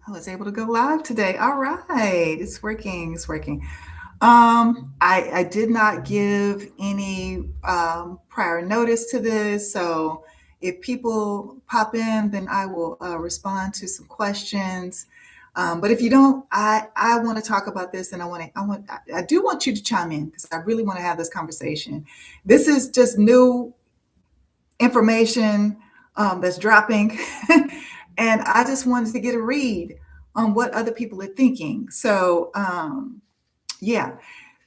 I was able to go live today. All right, it's working. It's working. I did not give any prior notice to this, so if people pop in, then I will respond to some questions. But if you don't, I want to talk about this, and I do want you to chime in because I really want to have this conversation. This is just new information that's dropping, and I just wanted to get a read on what other people are thinking. So, yeah.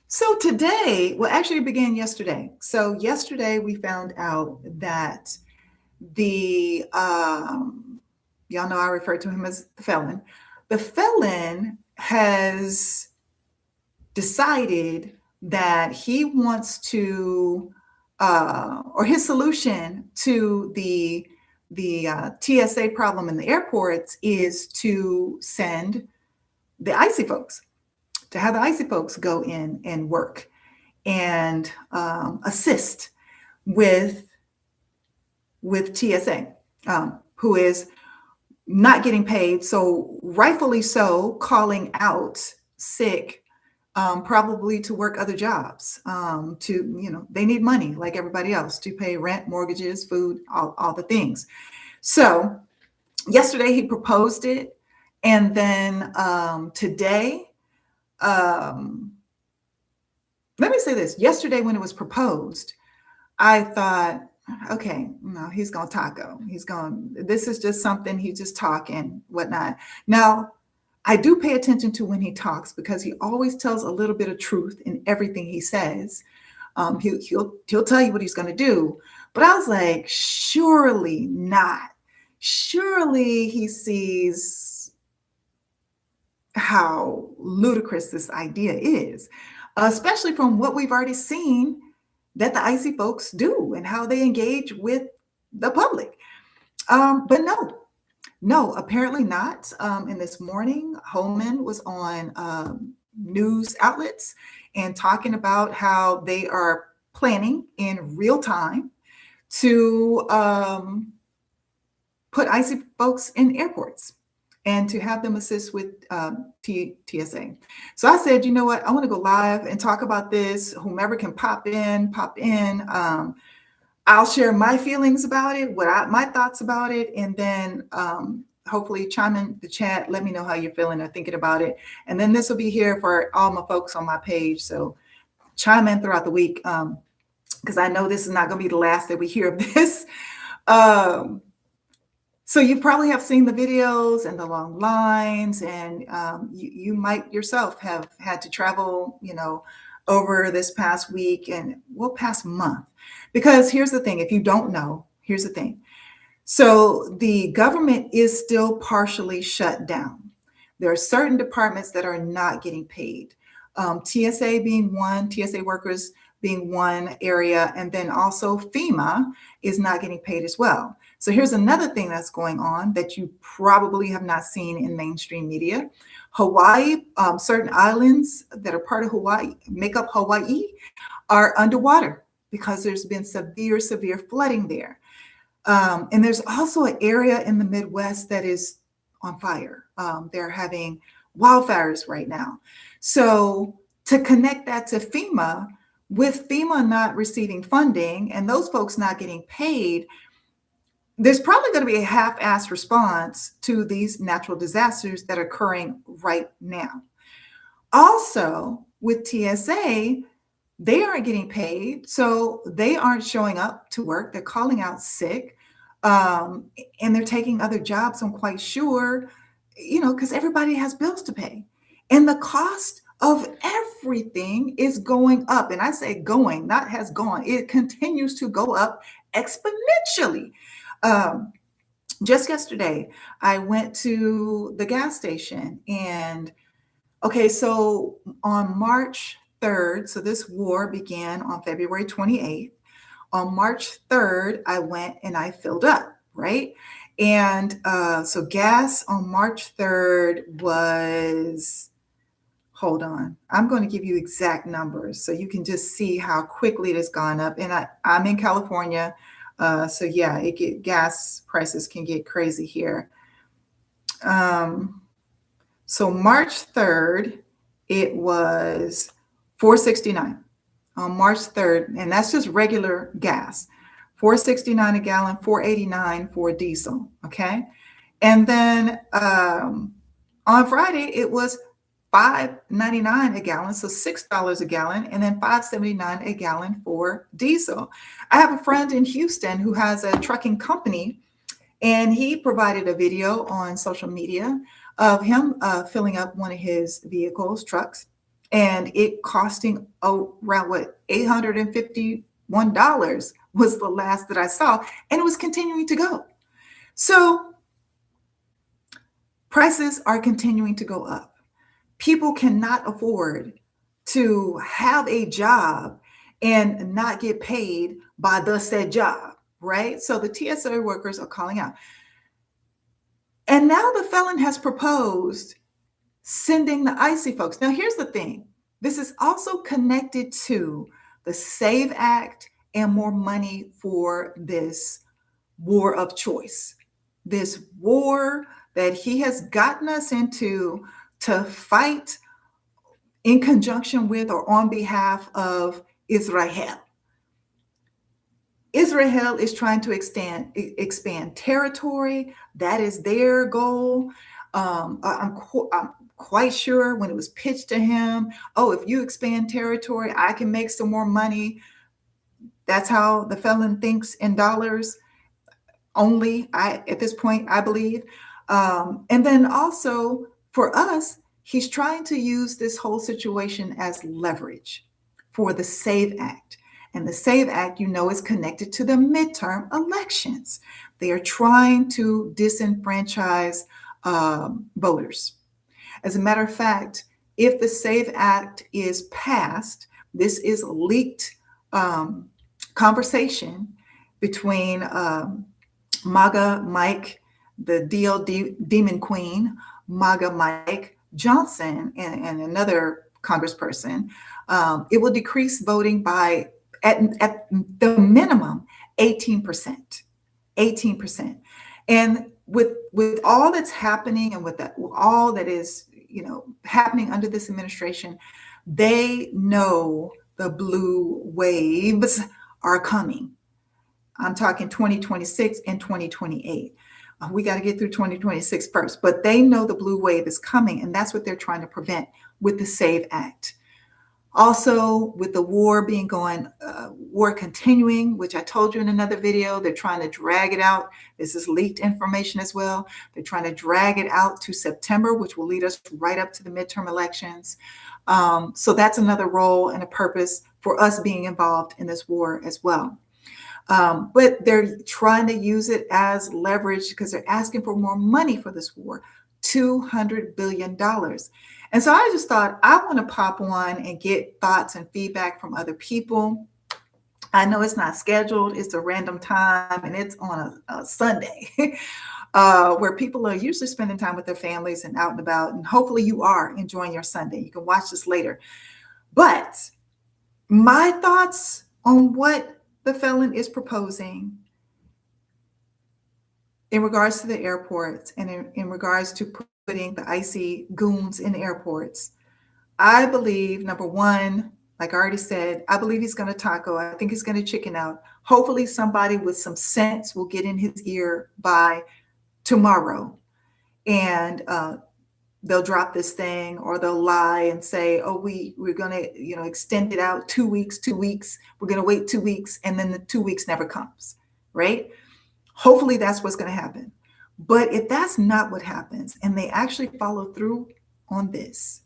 So today, well, actually, it began yesterday. So yesterday, we found out that the y'all know I refer to him as the felon. The felon has decided that he wants to, or his solution to the TSA problem in the airports is to send the Icy Folks, to have the Icy Folks go in and work and assist with TSA, who is not getting paid. So rightfully so, calling out sick, probably to work other jobs. They need money like everybody else to pay rent, mortgages, food, all the things. So yesterday he proposed it, and then today. Let me say this. Yesterday, when it was proposed, I thought, okay, no, he's going to taco. This is just something he's just talking, whatnot. Now, I do pay attention to when he talks because he always tells a little bit of truth in everything he says. He'll tell you what he's going to do. But I was like, surely not. Surely he sees how ludicrous this idea is, especially from what we've already seen that the Icy Folks do and how they engage with the public. But no, apparently not. And this morning, Holman was on news outlets and talking about how they are planning in real time to put Icy Folks in airports and to have them assist with TSA. So I said, you know what? I want to go live and talk about this. Whomever can pop in, pop in. I'll share my feelings about it, my thoughts about it, and then hopefully chime in the chat. Let me know how you're feeling or thinking about it. And then this will be here for all my folks on my page. So chime in throughout the week because I know this is not going to be the last that we hear of this. So you probably have seen the videos and the long lines, and you might yourself have had to travel, over this past week and past month. Because here's the thing, if you don't know, here's the thing. So the government is still partially shut down. There are certain departments that are not getting paid. TSA being one, TSA workers being one area, and then also FEMA is not getting paid as well. So here's another thing that's going on that you probably have not seen in mainstream media. Hawaii, certain islands that are part of Hawaii, make up Hawaii, are underwater because there's been severe flooding there. And there's also an area in the Midwest that is on fire. They're having wildfires right now. So to connect that to FEMA, with FEMA not receiving funding and those folks not getting paid, there's probably going to be a half-assed response to these natural disasters that are occurring right now. Also, with TSA, they aren't getting paid, so they aren't showing up to work. They're calling out sick, and they're taking other jobs, I'm quite sure, because everybody has bills to pay. And the cost of everything is going up. And I say going, not has gone. It continues to go up exponentially. Just yesterday, I went to the gas station and okay, so on March 3rd, so this war began on February 28th. On March 3rd, I went and I filled up, right? And so gas on March 3rd was, hold on, I'm going to give you exact numbers so you can just see how quickly it has gone up. And I'm in California. So yeah, gas prices can get crazy here. So March 3rd, it was 469 on March 3rd, and that's just regular gas. 469 a gallon, 489 for diesel. Okay. And then on Friday, it was 5.99 a gallon, so $6 a gallon, and then 5.79 a gallon for diesel. I have a friend in Houston who has a trucking company, and he provided a video on social media of him filling up one of his vehicles, trucks, and it costing around what, $851 was the last that I saw, and it was continuing to go. So prices are continuing to go up. People cannot afford to have a job and not get paid by the said job, right? So the TSA workers are calling out. And now the felon has proposed sending the Icy Folks. Now, here's the thing. This is also connected to the SAVE Act and more money for this war of choice, this war that he has gotten us into to fight in conjunction with or on behalf of Israel. Israel is trying to expand territory. That is their goal. I'm quite sure when it was pitched to him, oh, if you expand territory, I can make some more money. That's how the felon thinks in dollars only. At this point, I believe. And then also for us, he's trying to use this whole situation as leverage for the SAVE Act. And the SAVE Act, is connected to the midterm elections. They are trying to disenfranchise voters. As a matter of fact, if the SAVE Act is passed, this is leaked conversation between MAGA Mike, the DL Demon Queen, MAGA Mike Johnson, and another congressperson. It will decrease voting by, at the minimum, 18%. 18%. And with all that's happening and with all that is, happening under this administration, they know the blue waves are coming. I'm talking 2026 and 2028. We got to get through 2026 first, but they know the blue wave is coming, and that's what they're trying to prevent with the SAVE Act. Also, with the war war continuing, which I told you in another video, they're trying to drag it out. This is leaked information as well. They're trying to drag it out to September, which will lead us right up to the midterm elections. So that's another role and a purpose for us being involved in this war as well. But they're trying to use it as leverage because they're asking for more money for this war, $200 billion. And so I just thought I want to pop on and get thoughts and feedback from other people. I know it's not scheduled. It's a random time, and it's on a Sunday where people are usually spending time with their families and out and about. And hopefully you are enjoying your Sunday. You can watch this later. But my thoughts on what the felon is proposing in regards to the airports and in regards to putting the icy goons in airports, I believe, number one, like I already said, I believe he's going to taco. I think he's going to chicken out. Hopefully somebody with some sense will get in his ear by tomorrow, and they'll drop this thing, or they'll lie and say, oh, we're going to, extend it out 2 weeks. We're going to wait 2 weeks. And then the 2 weeks never comes, right? Hopefully that's what's going to happen. But if that's not what happens and they actually follow through on this,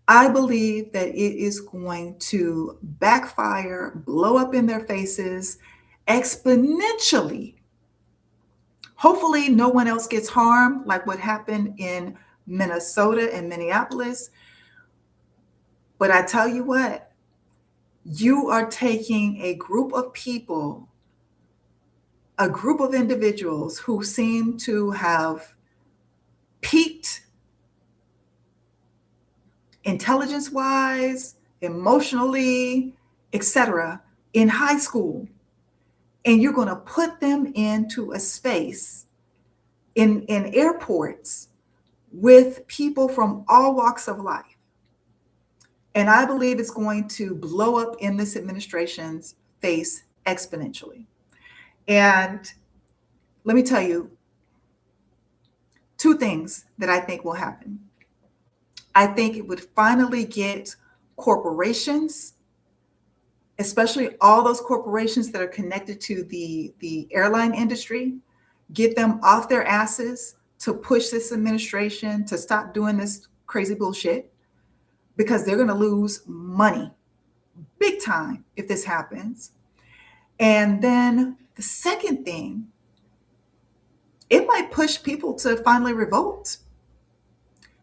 I believe that it is going to backfire, blow up in their faces exponentially. Hopefully no one else gets harmed like what happened in Minnesota and Minneapolis. But I tell you what, you are taking a group of people, a group of individuals who seem to have peaked intelligence-wise, emotionally, etc., in high school, and you're going to put them into a space in airports with people from all walks of life. And I believe it's going to blow up in this administration's face exponentially. And let me tell you two things that I think will happen. I think it would finally get corporations, especially all those corporations that are connected to the airline industry, get them off their asses to push this administration to stop doing this crazy bullshit, because they're going to lose money big time if this happens. And then the second thing, it might push people to finally revolt,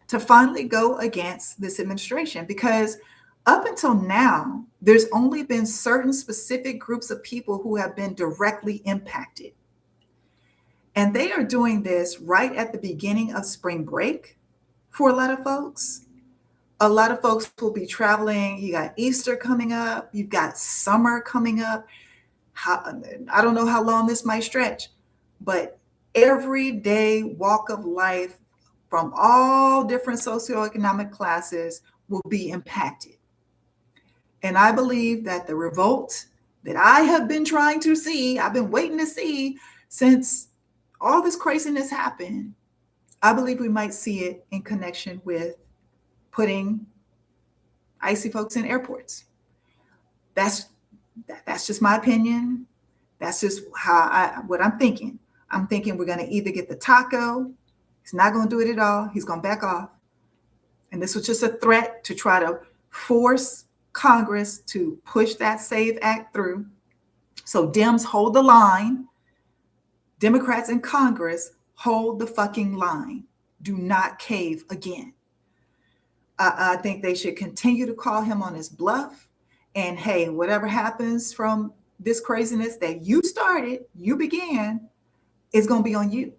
to finally go against this administration, because up until now, there's only been certain specific groups of people who have been directly impacted. And they are doing this right at the beginning of spring break for a lot of folks. A lot of folks will be traveling. You got Easter coming up. You've got summer coming up. I don't know how long this might stretch, but everyday walk of life from all different socioeconomic classes will be impacted. And I believe that the revolt that I have been trying to see, I've been waiting to see since all this craziness happened, I believe we might see it in connection with putting Icy Folks in airports. That's just my opinion. That's just what I'm thinking. I'm thinking we're going to either get the taco. He's not going to do it at all. He's going to back off. And this was just a threat to try to force Congress to push that SAVE Act through. So Dems hold the line. Democrats in Congress hold the fucking line. Do not cave again. I think they should continue to call him on his bluff. And hey, whatever happens from this craziness that you started, you began, is going to be on you.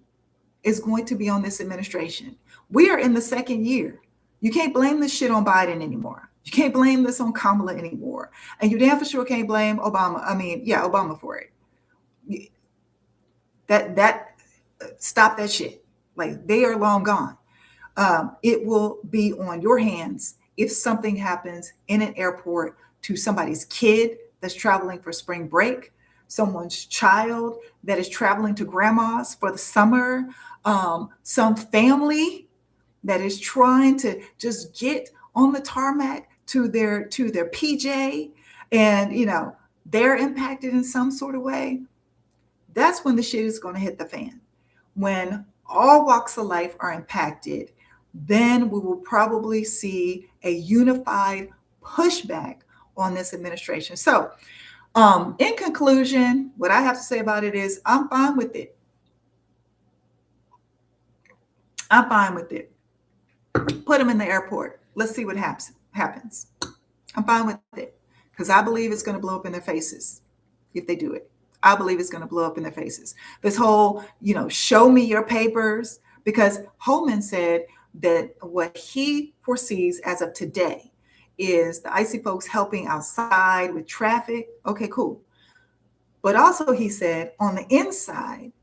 It's going to be on this administration. We are in the second year. You can't blame this shit on Biden anymore. You can't blame this on Kamala anymore. And you damn for sure can't blame Obama. Obama for it. Stop that shit. Like, they are long gone. It will be on your hands if something happens in an airport to somebody's kid that's traveling for spring break, someone's child that is traveling to grandma's for the summer, some family that is trying to just get on the tarmac to their PJ, and they're impacted in some sort of way. That's when the shit is going to hit the fan. When all walks of life are impacted, then we will probably see a unified pushback on this administration. So, in conclusion, what I have to say about it is I'm fine with it. I'm fine with it. Put them in the airport. Let's see what happens. I'm fine with it, because I believe it's going to blow up in their faces if they do it. I believe it's going to blow up in their faces. This whole, show me your papers, because Holman said that what he foresees as of today is the Icy Folks helping outside with traffic. Okay, cool. But also he said on the inside,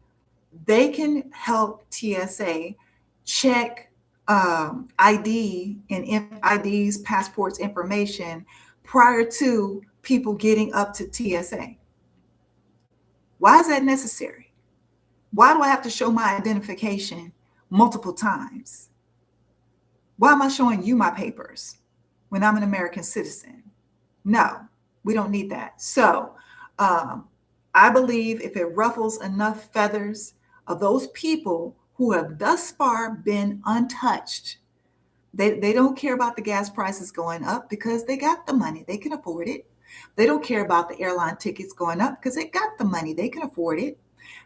they can help TSA check ID and IDs, passports, information prior to people getting up to TSA. Why is that necessary? Why do I have to show my identification multiple times? Why am I showing you my papers when I'm an American citizen? No, we don't need that. So I believe if it ruffles enough feathers of those people who have thus far been untouched, they don't care about the gas prices going up because they got the money. They can afford it. They don't care about the airline tickets going up because they got the money. They can afford it.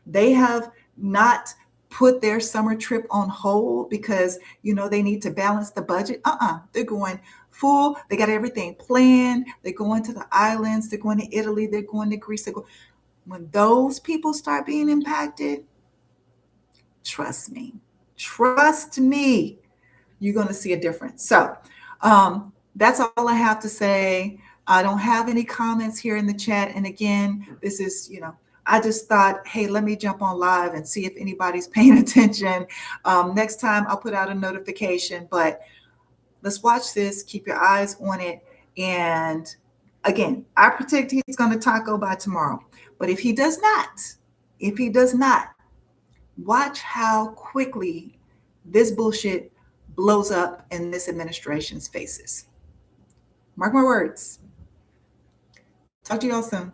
They have not put their summer trip on hold because, they need to balance the budget. They're going full. They got everything planned. They're going to the islands. They're going to Italy. They're going to Greece. When those people start being impacted, trust me, you're going to see a difference. So that's all I have to say. I don't have any comments here in the chat. And again, this is, I just thought, hey, let me jump on live and see if anybody's paying attention. Next time I'll put out a notification, but let's watch this. Keep your eyes on it. And again, I predict he's going to taco by tomorrow. But if he does not, watch how quickly this bullshit blows up in this administration's faces. Mark my words. Talk to you all soon.